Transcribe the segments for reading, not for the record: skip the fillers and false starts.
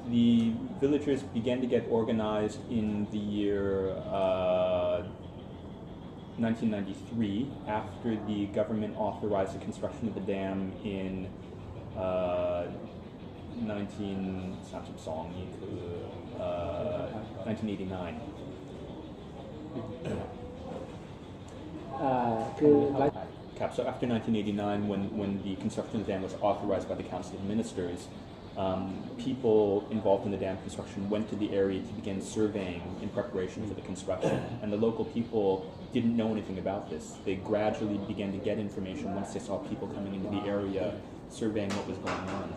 The villagers began to get organized in the year 1993 after the government authorized the construction of the dam in 1989. So after 1989, when the construction of the dam was authorized by the Council of Ministers, people involved in the dam construction went to the area to begin surveying in preparation for the construction, and the local people didn't know anything about this. They gradually began to get information once they saw people coming into the area surveying what was going on.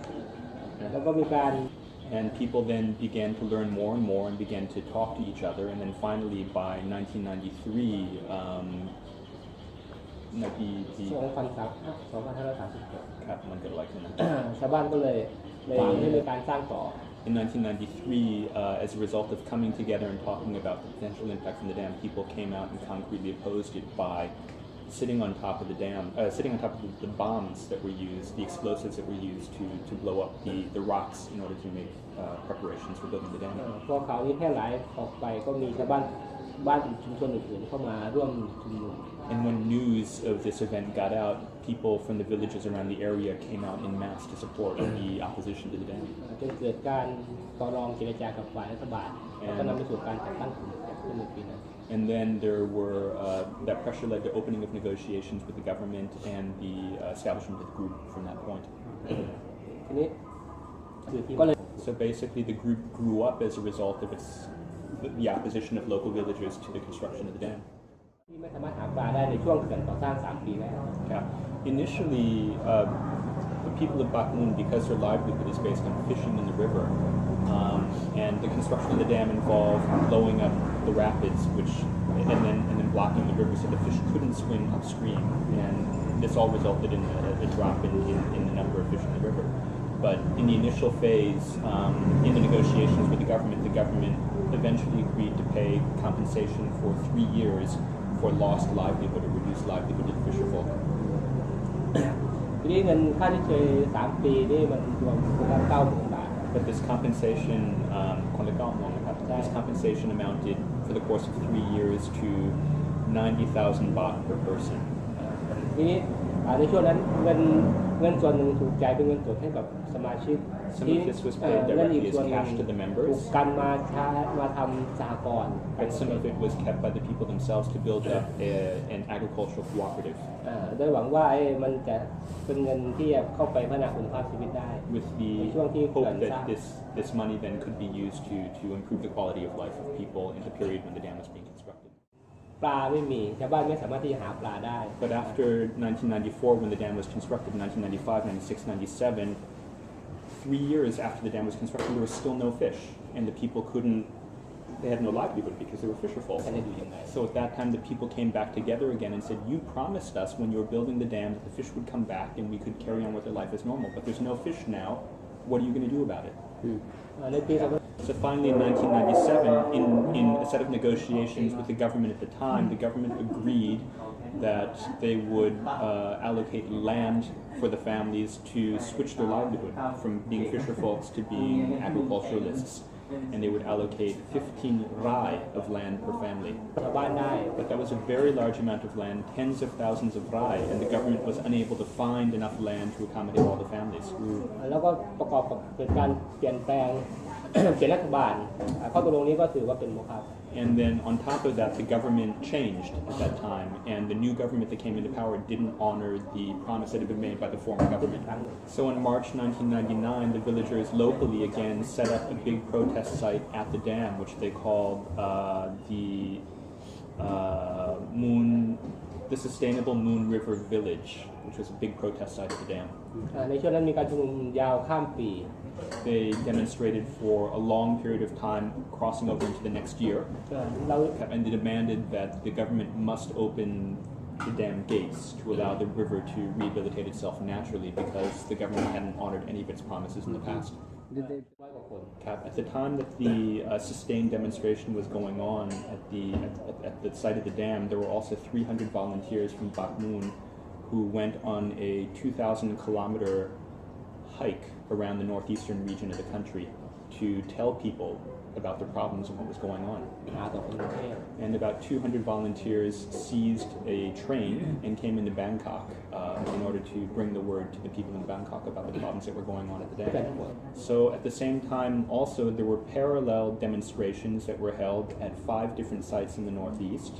And people then began to learn more and more and began to talk to each other, and then finally by 1993, in 1993, as a result of coming together and talking about the potential impact from the dam, people came out and concretely opposed it by sitting on top of the dam, sitting on top of the bombs that were used, the explosives that were used to blow up the rocks in order to make preparations for building the dam. And when news of this event got out, people from the villages around the area came out in mass to support the opposition to the dam. And then there were, that pressure led to opening of negotiations with the government and the establishment of the group from that point. So basically the group grew up as a result of the opposition of local villagers to the construction of the dam. Initially, the people of Pak Mun, because their livelihood is based on fishing in the river, and the construction of the dam involved blowing up the rapids, and then blocking the river so the fish couldn't swim upstream, and this all resulted in a drop in the number of fish in the river. But in the initial phase, in the negotiations with the government eventually agreed to pay compensation for 3 years for lost livelihood or reduced livelihood of the fisherfolk. But this compensation, amounted for the course of 3 years to 90,000 baht per person. Some of this was paid directly as cash to the members, but some of it was kept by the people themselves to build up an agricultural cooperative. With the hope that this money then could be used to improve the quality of life of people in the period when the dam was being constructed. But after 1994, when the dam was constructed, 1995, 96, 97, 3 years after the dam was constructed, there was still no fish, and the people they had no livelihood because they were fisherfolk. So at that time, the people came back together again and said, you promised us when you were building the dam that the fish would come back and we could carry on with their life as normal, but there's no fish now. What are you going to do about it? So finally in 1997, in a set of negotiations with the government at the time, the government agreed that they would allocate land for the families to switch their livelihood from being fisherfolks to being agriculturalists. And they would allocate 15 rai of land per family. But that was a very large amount of land, tens of thousands of rai, and the government was unable to find enough land to accommodate all the families. And then on top of that, the government changed at that time, and the new government that came into power didn't honor the promise that had been made by the former government. So in March 1999, the villagers locally again set up a big protest site at the dam, which they called the Sustainable Moon River Village, which was a big protest site at the dam. They demonstrated for a long period of time, crossing over into the next year, and they demanded that the government must open the dam gates to allow the river to rehabilitate itself naturally, because the government hadn't honored any of its promises in the past. At the time that the sustained demonstration was going on at the site of the dam, there were also 300 volunteers from Pak Mun who went on a 2,000-kilometer hike around the northeastern region of the country to tell people about the problems and what was going on. And about 200 volunteers seized a train and came into Bangkok in order to bring the word to the people in Bangkok about the problems that were going on at the dam. So at the same time, also, there were parallel demonstrations that were held at 5 different sites in the northeast.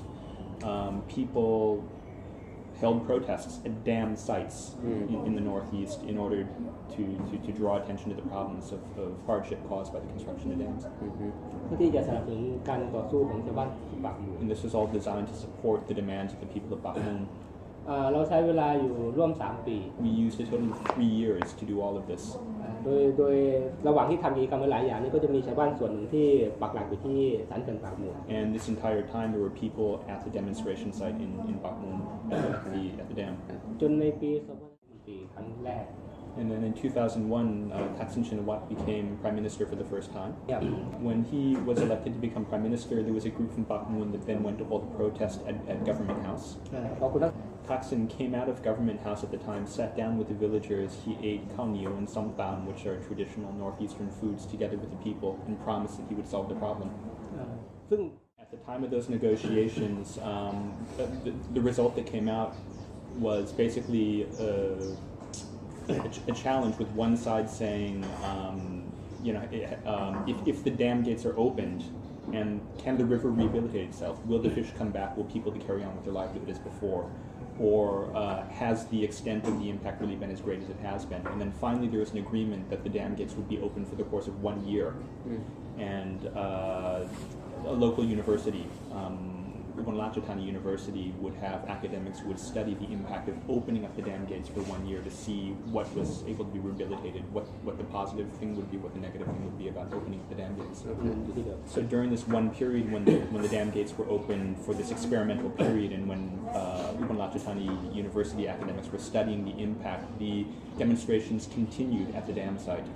People held protests at dam sites in the northeast in order to draw attention to the problems of hardship caused by the construction of dams. เพื่อที่จะสนับสนุนการต่อสู้ของชาวบ้านที่ปากมูล And this was all designed to support the demands of the people of Pak Mun. เราใช้เวลาอยู่ร่วม3 ปี We used a total of 3 years to do all of this. โดยระหว่างที่ทำกิจกรรมหลายอย่างนี้ก็จะมีชาวบ้านส่วนหนึ่งที่ปักหลักอยู่ที่ศาลเขื่อนปากมูล And this entire time there were people at the demonstration site in Pak Mun at the dam. จนในปี2004ครั้งแรก And then in 2001, Thaksin Shinawatra became prime minister for the first time. Yeah. When he was elected to become prime minister, there was a group from Pak Mun that then went to hold a protest at Government House. พอคุณทัก Thaksin came out of Government House at the time, sat down with the villagers. He ate khao niu and somtam, which are traditional northeastern foods, together with the people, and promised that he would solve the problem. ซึ่ง At the time of those negotiations, the result that came out was basically a challenge, with one side saying, if the dam gates are opened, and can the river rehabilitate itself? Will the fish come back? Will people carry on with their livelihood as before? Or has the extent of the impact really been as great as it has been? And then finally there was an agreement that the dam gates would be open for the course of 1 year. And a local university, Ugonlachitani University, would have academics who would study the impact of opening up the dam gates for 1 year to see what was able to be rehabilitated, what the positive thing would be, what the negative thing would be about opening up the dam gates. So during this one period when the dam gates were open for this experimental period, and when Ugonlachitani University academics were studying the impact, the demonstrations continued at the dam site.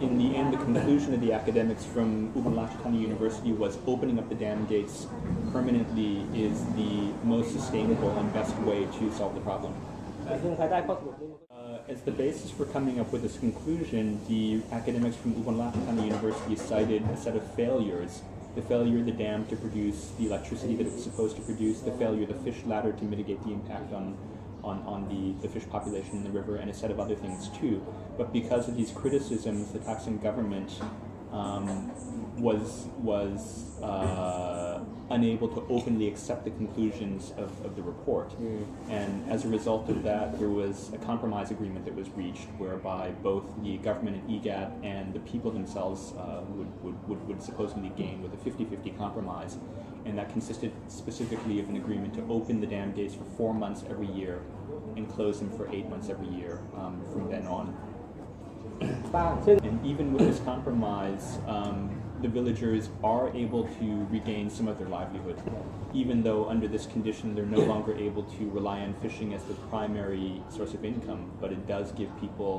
In the end, the conclusion of the academics from Ugonlachitani University was opening up the dam gates permanently is the most sustainable and best way to solve the problem. As the basis for coming up with this conclusion, the academics from Ugonlachitani University cited a set of failures: the failure of the dam to produce the electricity that it was supposed to produce, the failure of the fish ladder to mitigate the impact on the fish population in the river, and a set of other things too. But because of these criticisms, the Thaksin government was unable to openly accept the conclusions of the report. And as a result of that, there was a compromise agreement that was reached, whereby both the government and IGAT and the people themselves would supposedly gain with a 50-50 compromise. And that consisted specifically of an agreement to open the dam gates for 4 months every year and close them for 8 months every year from then on. And even with this compromise, the villagers are able to regain some of their livelihood, even though under this condition they're no longer able to rely on fishing as the primary source of income, but it does give people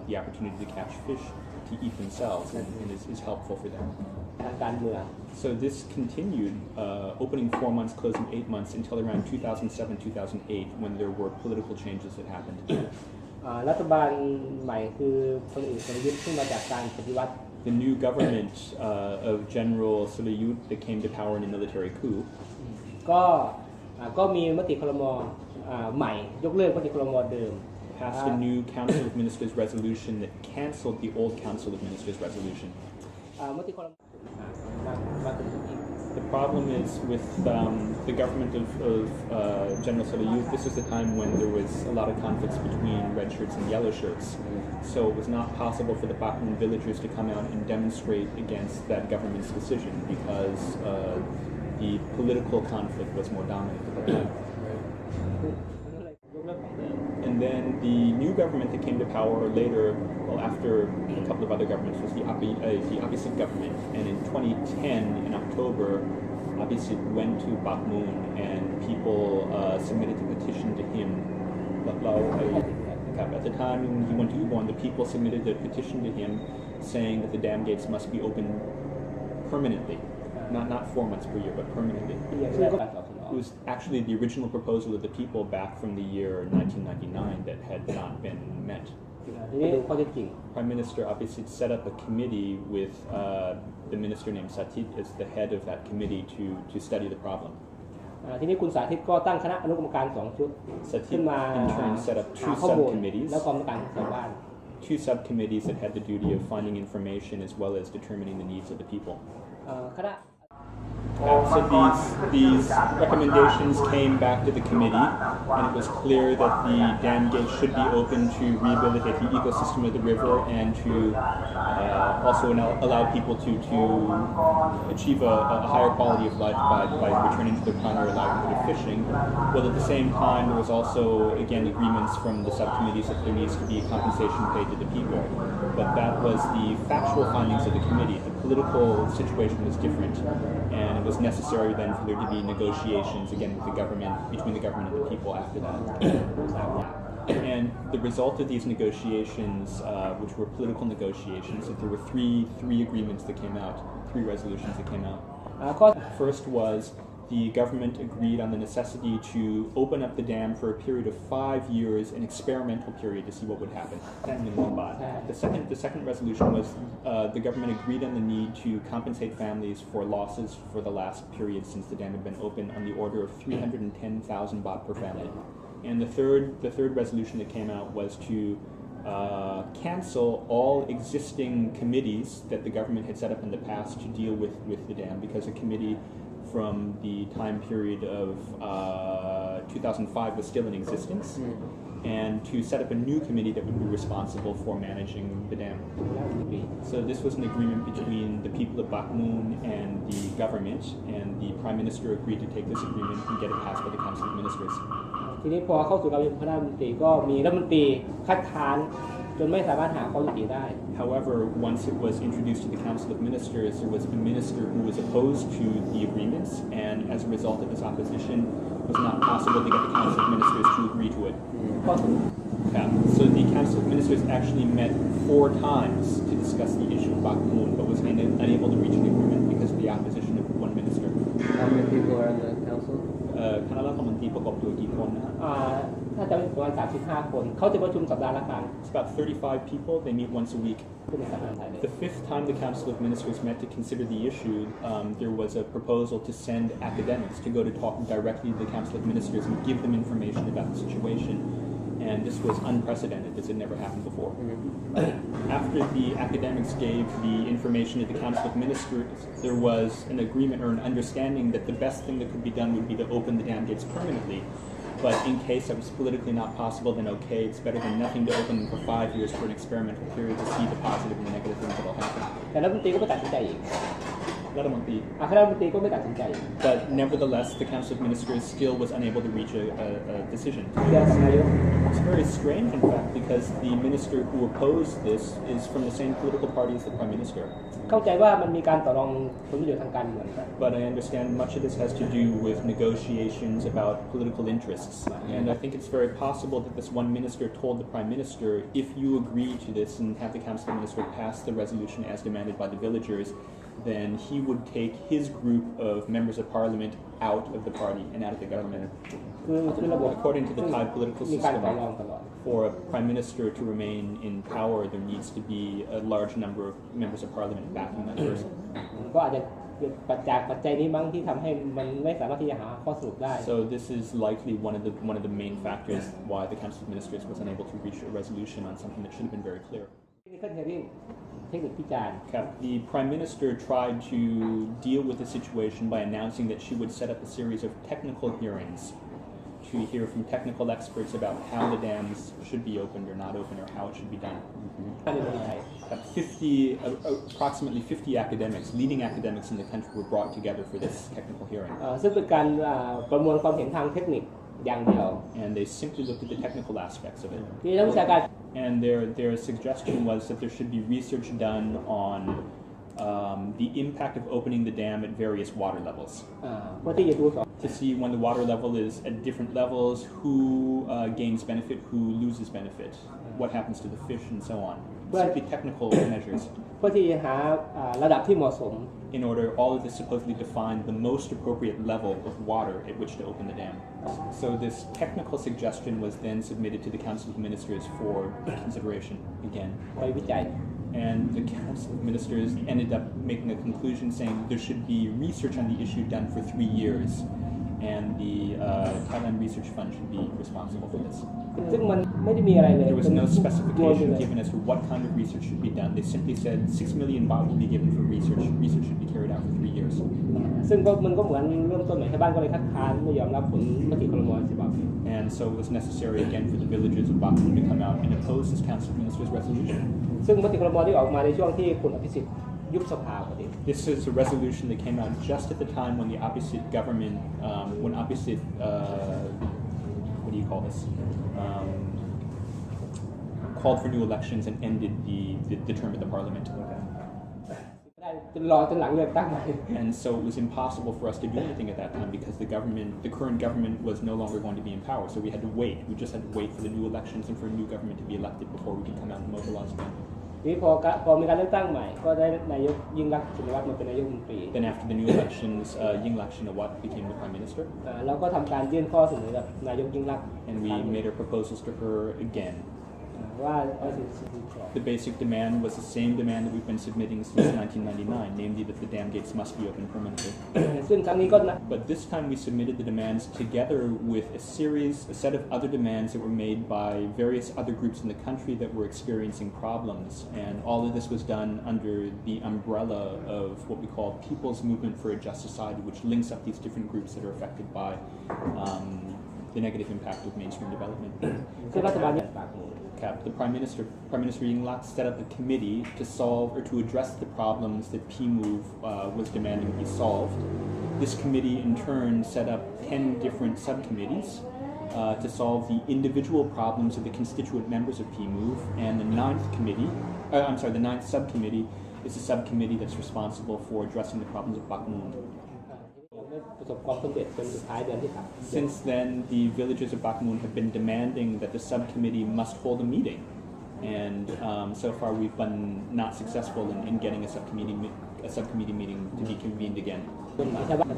the opportunity to catch fish to eat themselves, and is helpful for them. So this continued, opening 4 months, closing 8 months, until around 2007-2008, when there were political changes that happened. รัฐบาลใหม่คือพลเอกประยุทธ์ขึ้นมาจากการปฏิวัติ The new government of General Sulayut that came to power in a military coup ก็มีมติครม.ใหม่ยกเลิกมติครม.เดิม passed a new Council of Ministers resolution that cancelled the old Council of Ministers resolution. มติครม.มาถึงอีก The problem is with the government of General Sulayut, this is the time when there was a lot of conflicts between red shirts and yellow shirts. So it was not possible for the Pak Mun villagers to come out and demonstrate against that government's decision, because the political conflict was more dominant at the time. And then the new government that came to power later, well, after a couple of other governments, was the Abhisit government. And in 2010, in October, Abhisit went to Pak Mun, and people submitted a petition to him. At the time he went to Ubon, the people submitted a petition to him saying that the dam gates must be open permanently, not 4 months per year, but permanently. was actually the original proposal of the people back from the year 1999 that had not been met. ทีนี้ดูข้อเท็จจริง Prime Minister obviously set up a committee with the minister named Satit as the head of that committee to study the problem. ทีนี้คุณสาธิตก็ตั้งคณะอนุกรรมการ2 ชุด ขึ้น Satit มา in turn set up หา two ข้อมูล subcommittees, แล้วก็กรรมการชาวบ้าน two subcommittees that had the duty of finding information as well as determining the needs of the people. คณะ So these recommendations came back to the committee, and it was clear that the dam gate should be open to rehabilitate the ecosystem of the river and to also allow people to achieve a higher quality of life by returning to their primary livelihood of fishing. While at the same time, there was also, again, agreements from the subcommittees that there needs to be compensation paid to the people. But that was the factual findings of the committee. The political situation was different, and it was necessary then for there to be negotiations again with the government, between the government and the people after that. And the result of these negotiations, which were political negotiations, that there were three agreements that came out, three resolutions that came out. ข้อ First was the government agreed on the necessity to open up the dam for a period of 5 years, an experimental period to see what would happen. The second resolution was the government agreed on the need to compensate families for losses for the last period since the dam had been open on the order of 310,000 baht per family. And the third resolution that came out was to cancel all existing committees that the government had set up in the past to deal with the dam, because a committee from the time period of 2005 was still in existence, and to set up a new committee that would be responsible for managing the dam. So this was an agreement between the people of Pak Mun and the government, and the Prime Minister agreed to take this agreement and get it passed by the Council of Ministers. ทีนี้พอเข้าสู่การประชุมคณะรัฐมนตรีก็มีรัฐมนตรีคัดค้านจนไม่สามารถหาข้อยุติได้ However, once it was introduced to the Council of Ministers, there was a minister who was opposed to the agreements, and as a result of this opposition, it was not possible to get the Council of Ministers to agree to it. So the Council of Ministers actually met 4 times to discuss the issue of Pak Mun, but was unable to reach an agreement because of the opposition of one minister. How many people are in the council? คณะรัฐมนตรีประกอบด้วยกี่คนนะ ถ้าจะเป็นประมาณ35 คนเขาจะประชุมสัปดาห์ละครั้ง It's about 35 people. They meet once a week. เป็นสัปดาห์ไทย The 5th time the Council of Ministers met to consider the issue, there was a proposal to send academics to go to talk directly to the Council of Ministers and give them information about the situation. And this was unprecedented. This had never happened before. After the academics gave the information to the Council of Ministers, there was an agreement or an understanding that the best thing that could be done would be to open the dam gates permanently. But in case that was politically not possible, then okay, it's better than nothing to open them for 5 years for an experimental period to see the positive and the negative things that will happen. แต่รัฐมนตรีก็ไม่ตัดสินใจอีก คณะรัฐมนตรีก็ไม่ตัดสินใจ But nevertheless, the Council of Ministers still was unable to reach a decision. เดียวกับนายก It's very strange, in fact, because the minister who opposed this is from the same political party as the Prime Minister. เข้าใจว่ามันมีการต่อรองผลประโยชน์ทางการเมือง But I understand much of this has to do with negotiations about political interests. And I think it's very possible that this one minister told the Prime Minister, if you agree to this and have the Council of Ministers pass the resolution as demanded by the villagers, then he would take his group of members of parliament out of the party and out of the government. คือระบบ According to the Thai political มีการ system, ต่อรองตลอด for a prime minister to remain in power, there needs to be a large number of members of parliament backing that person. ก็อาจจะเกิดปัจจัยนี้มั้งที่ทำให้มันไม่สามารถที่จะหาข้อสรุปได้ So this is likely one of the main factors why the Council of Ministers was unable to reach a resolution on something that should have been very clear. เทคนิคพิจารณ์ The Prime Minister tried to deal with the situation by announcing that she would set up a series of technical hearings to hear from technical experts about how the dams should be opened or not opened or how it should be done. Approximately 50 academics, leading academics in the country, were brought together for this technical hearing. ซึ่งเป็นการประมวลความเห็นทางเทคนิคอย่างเดียว And they simply looked at the technical aspects of it. ที่นักวิชาการ And their suggestion was that there should be research done on the impact of opening the dam at various water levels. เพื่อที่จะดูสอบ To see when the water level is at different levels, who gains benefit, who loses benefit, what happens to the fish, and so on. simply technical measures เพื่อที่จะหาระดับที่เหมาะสม in order all of this supposedly defined the most appropriate level of water at which to open the dam. So this technical suggestion was then submitted to the Council of Ministers for consideration again. ไปวิจัย And the Council of Ministers ended up making a conclusion saying there should be research on the issue done for 3 years, and the Thailand Research Fund should be responsible for this. ซึ่งมันไม่ได้มีอะไรเลย There was no โยนไป specification เลย given as to what kind of research should be done. They simply said 6 million baht will be given for research. Research should be carried out for 3 years. ซึ่งมันก็เหมือนเริ่มต้นใหม่ชาวบ้านก็เลยคัดค้านไม่ยอมรับผลมติครม.ฉบับนี้ And so it was necessary again for the villagers of Pak Mun to come out and oppose this Council of Ministers resolution. ซึ่งมติครม.ที่ออกมาในช่วงที่คุณอภิสิทธิ์ยุบสภาพอดี This is a resolution that came out just at the time when the opposite government, when opposite, what do you call this, called for new elections and ended the term of the parliament. ได้จนรอจนหลังเลือกตั้งใหม่ And so it was impossible for us to do anything at that time because the current government was no longer going to be in power. So we had to wait. We just had to wait for the new elections and for a new government to be elected before we could come out and mobilize again. ทีนี้พอมีการเลือกตั้งใหม่ก็ได้นายกยิ่งรักษณ์ชินวัตรมาเป็นนายกรัฐมนตรี Then after the new elections, Yingluck Shinawatra became the prime minister, เราก็ทำการยื่นข้อเสนอกับนายกยิ่งรักษณ์ and we made our proposals to her again. ว่าเอาสิ่งที่ขอ The basic demand was the same demand that we've been submitting since 1999, namely that the dam gates must be open permanently. ซึ่งครั้งนี้ก็นะ But this time we submitted the demands together with a set of other demands that were made by various other groups in the country that were experiencing problems. And all of this was done under the umbrella of what we call People's Movement for a Just Society, which links up these different groups that are affected by the negative impact of mainstream development. ซึ่งรัฐบาลเนี่ยปากหมู The Prime Minister Yingluck set up a committee to solve or to address the problems that PMove was demanding be solved. This committee in turn set up 10 different subcommittees to solve the individual problems of the constituent members of PMove, and the ninth subcommittee is a subcommittee that's responsible for addressing the problems of Pak Mun. ประสบความสำเร็จจนสุดท้ายเดือนที่สาม Since then, the villagers of Pak Mun have been demanding that the subcommittee must hold a meeting, and so far we've been not successful in getting a subcommittee meeting to be convened again.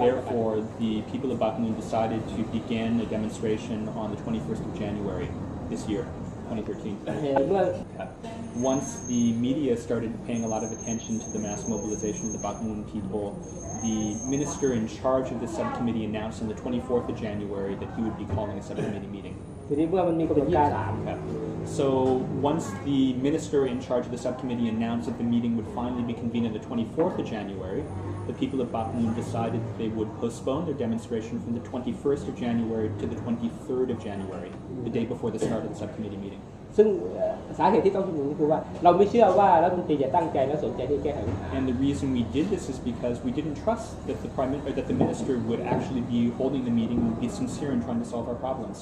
Therefore, the people of Pak Mun decided to begin a demonstration on the 21st of January this year, 2013. เมื่อ Once the media started paying a lot of attention to the mass mobilization of the Pak Mun people, the minister in charge of the subcommittee announced on the 24th of January that he would be calling a subcommittee meeting. ทีนี้เมื่อมันมีกำหนดการ So once the minister in charge of the subcommittee announced that the meeting would finally be convened on the 24th of January, the people of Pak Mun decided that they would postpone their demonstration from the 21st of January to the 23rd of January, the day before the start of the subcommittee meeting. ซึ่งสาเหตุที่ต้องชุมนุมก็คือว่าเราไม่เชื่อว่ารัฐมนตรีจะตั้งใจและสนใจที่แก้ไขปัญหา And the reason we did this is because we didn't trust that the minister would actually be holding the meeting and be sincere in trying to solve our problems.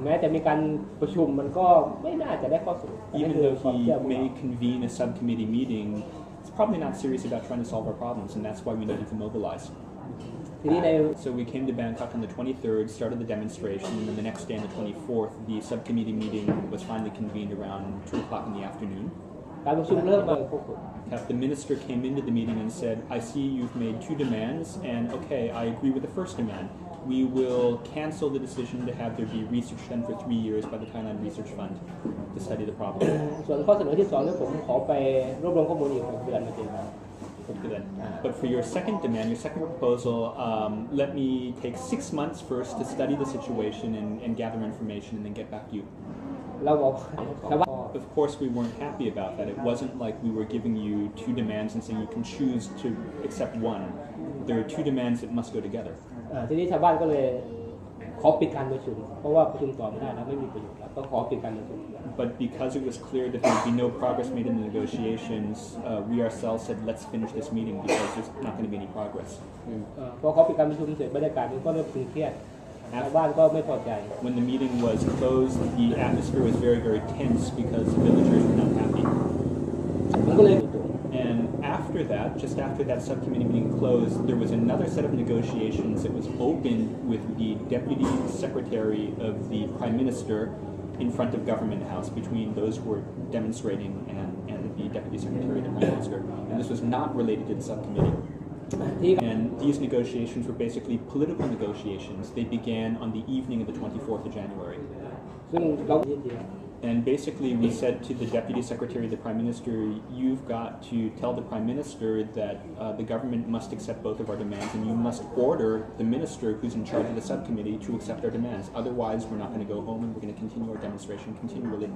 แม้จะมีการประชุมมันก็ไม่น่าจะได้ข้อสรุป Even though he may convene a subcommittee meeting, it's probably not serious about trying to solve our problems, and that's why we needed to mobilize. ทีนี้ใน So we came to Bangkok on the 23rd, started the demonstration, and then the next day on the 24th, the subcommittee meeting was finally convened around 2 o'clock in the afternoon. การประชุมเริ่มมาพวกคุณ The minister came into the meeting and said, I see you've made 2 demands, and okay, I agree with the first demand. We will cancel the decision to have there be research done for 3 years by the Thailand Research Fund to study the problem. ส่วนข้อเสนอที่2เนี่ยผมขอไปรวบรวมข้อมูลอีก6 เดือนมาเจอกัน But for your second demand, your second proposal, let me take 6 months first to study the situation and gather information and then get back to you. เราบอก Of course, we weren't happy about that. It wasn't like we were giving you 2 demands and saying you can choose to accept one. There are 2 demands that must go together. ทีนี้ชาวบ้านก็เลยขอปิดการประชุมเพราะว่าประชุมต่อไม่ได้แล้วไม่มีประโยชน์แล้วก็ขอปิดการประชุม But because it was clear that there would be no progress made in the negotiations, we ourselves said, let's finish this meeting because there's not going to be any progress. พอเขาปิดการประชุมเสร็จบรรยากาศมันก็เริ่มตึงเครียดชาวบ้านก็ไม่พอใจ When the meeting was closed, the atmosphere was very, very tense because the villagers were not happy. มันก็เลย And after that, just after that subcommittee meeting closed, there was another set of negotiations that was opened with the Deputy Secretary of the Prime Minister in front of Government House between those who were demonstrating and the the Deputy Secretary of the Prime Minister, and this was not related to the subcommittee. ที่ And these negotiations were basically political negotiations. They began on the evening of the 24th of January. ซึ่งเรา And basically we said to the Deputy Secretary of the Prime Minister, you've got to tell the Prime Minister that the government must accept both of our demands, and you must order the minister who's in charge of the subcommittee to accept our demands. Otherwise, we're not going to go home and we're going to continue our demonstration continually.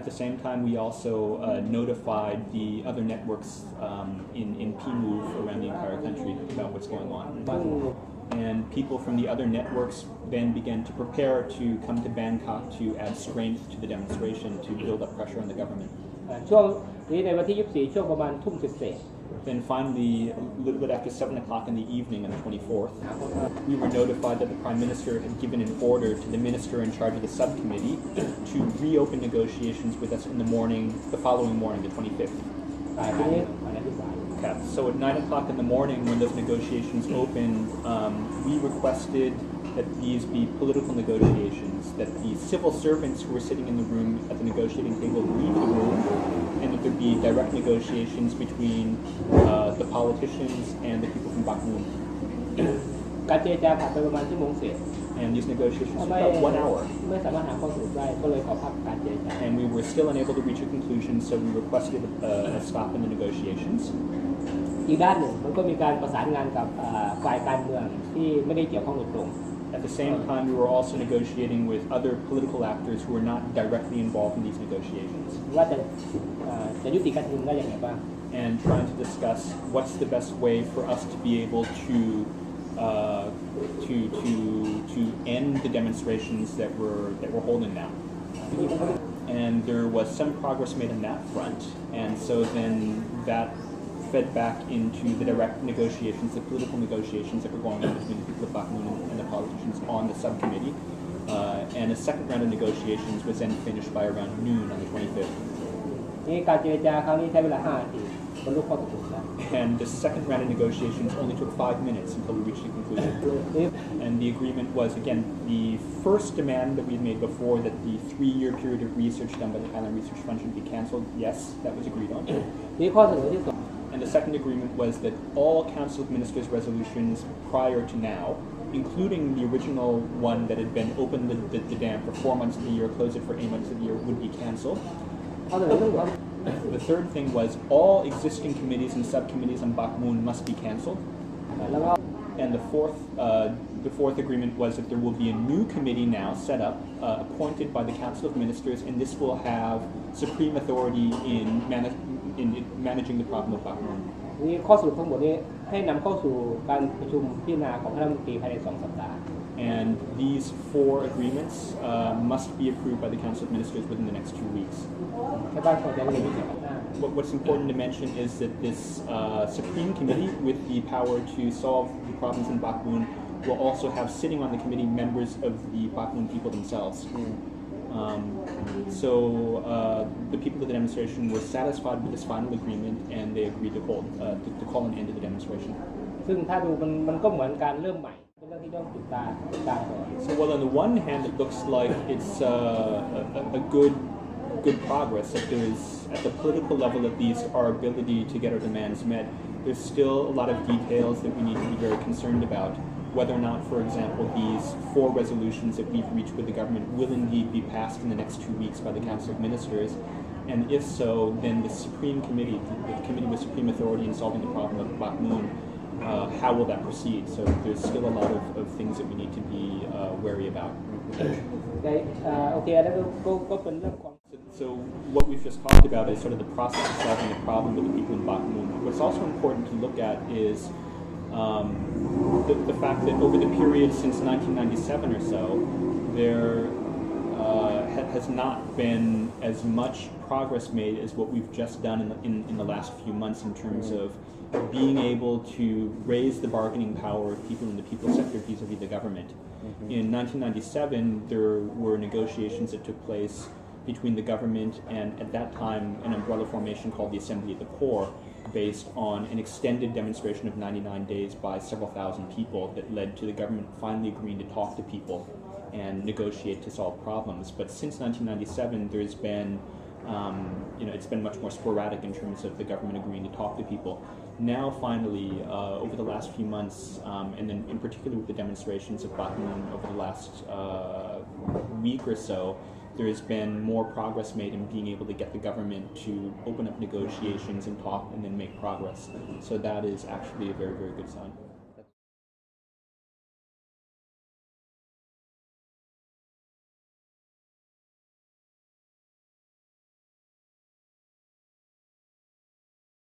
At the same time, we also notified the other networks in PMove around the entire country about what's going on. And people from the other networks then began to prepare to come to Bangkok to add strength to the demonstration to build up pressure on the government. ช่วงนี้ในวันที่ 24 ช่วงประมาณทุ่มเศษ Then finally, a little bit after 7 o'clock in the evening on the 24th, we were notified that the Prime Minister had given an order to the minister in charge of the subcommittee to reopen negotiations with us in the morning, the following morning, the 25th. ๆทีนี้อธิบาย Okay. So at 9 o'clock in the morning, when those negotiations opened, we requested that these be political negotiations, that the civil servants who were sitting in the room at the negotiating table leave the room, and that there be direct negotiations between the politicians and the people from Pak Mun. การเจรจาผ่านไปประมาณชั่วโมงเศษ And these negotiations took ไม่ about 1 hour. ไม่สามารถหาข้อสรุปได้ก็เลยขอพักการเจรจา And we were still unable to reach a conclusion, so we requested a stop in the negotiations. อีกด้านหนึ่งมันก็มีการประสานงานกับฝ่ายการเมืองที่ไม่ได้เกี่ยวข้องโดยตรง At the same time, we were also negotiating with other political actors who were not directly involved in these negotiations. ว่าจะยุติการชุมนุมได้อย่างไรบ้าง And trying to discuss what's the best way for us to be able to end the demonstrations that we're holding now. And there was some progress made on that front, and so then that fed back into the direct negotiations, the political negotiations that were going on between the people of Pak Mun and the politicians on the subcommittee. And a second round of negotiations was then finished by around noon on the 25th. นี่การเจรจาครั้งนี้ใช้เวลา5 นาทีบรรลุข้อตกลงได้ And the second round of negotiations only took 5 minutes until we reached a conclusion. And the agreement was, again, the first demand that we had made before, that the 3-year period of research done by the Thailand Research Fund should be cancelled. Yes, that was agreed on. นี่ข้อเสนอที่ 2 And the second agreement was that all Council of Ministers resolutions prior to now, including the original one that had been open the dam for 4 months of the year, close it for 8 months of the year, would be cancelled. ข้อเสนอที่ The third thing was all existing committees and subcommittees on Pak Mun must be cancelled. แล้วก็ And the fourth agreement was that there will be a new committee now set up, appointed by the Council of Ministers, and this will have supreme authority in managing the problem of Pak Mun. นี่ข้อสรุปทั้งหมดนี้ให้นำเข้าสู่การประชุมพิจารณาของคณะรัฐมนตรีภายใน2 สัปดาห์ And these 4 agreements must be approved by the Council of Ministers within the next 2 weeks. ชาวบ้านเข้าใจไม่ได้ What's important to mention is that this Supreme Committee with the power to solve the problems in Pak Mun will also have sitting on the committee members of the Pak Mun people themselves. So the people of the demonstration were satisfied with this final agreement, and they agreed to call an end to the demonstration. ซึ่งถ้าดูมันก็เหมือนการเริ่มใหม่เป็นเรื่องที่ต้องติดตามก่อน So while on the one hand it looks like it's a good progress, that there's at the political level at least our ability to get our demands met, there's still a lot of details that we need to be very concerned about. Whether or not, for example, these 4 resolutions that we've reached with the government will indeed be passed in the next 2 weeks by the Council of Ministers, and if so, then the Supreme Committee, the committee with supreme authority in solving the problem of Pak Mun, how will that proceed? So there's still a lot of things that we need to be wary about. โอเคแล้วก็เป็นเรื่องของ So what we've just talked about is sort of the process of solving the problem with the people in Pak Mun. What's also important to look at is the fact that over the period since 1997 or so, there has not been as much progress made as what we've just done in the last few months in terms of being able to raise the bargaining power of people in the people sector vis-a-vis the government. In 1997, there were negotiations that took place between the government and, at that time, an umbrella formation called the Assembly of the Poor, based on an extended demonstration of 99 days by several thousand people that led to the government finally agreeing to talk to people and negotiate to solve problems. But since 1997, there's been It's been much more sporadic in terms of the government agreeing to talk to people. Now, finally, over the last few months, and then in particular with the demonstrations of Pak Mun over the last week or so, there has been more progress made in being able to get the government to open up negotiations and talk and then make progress. So that is actually a very, very good sign.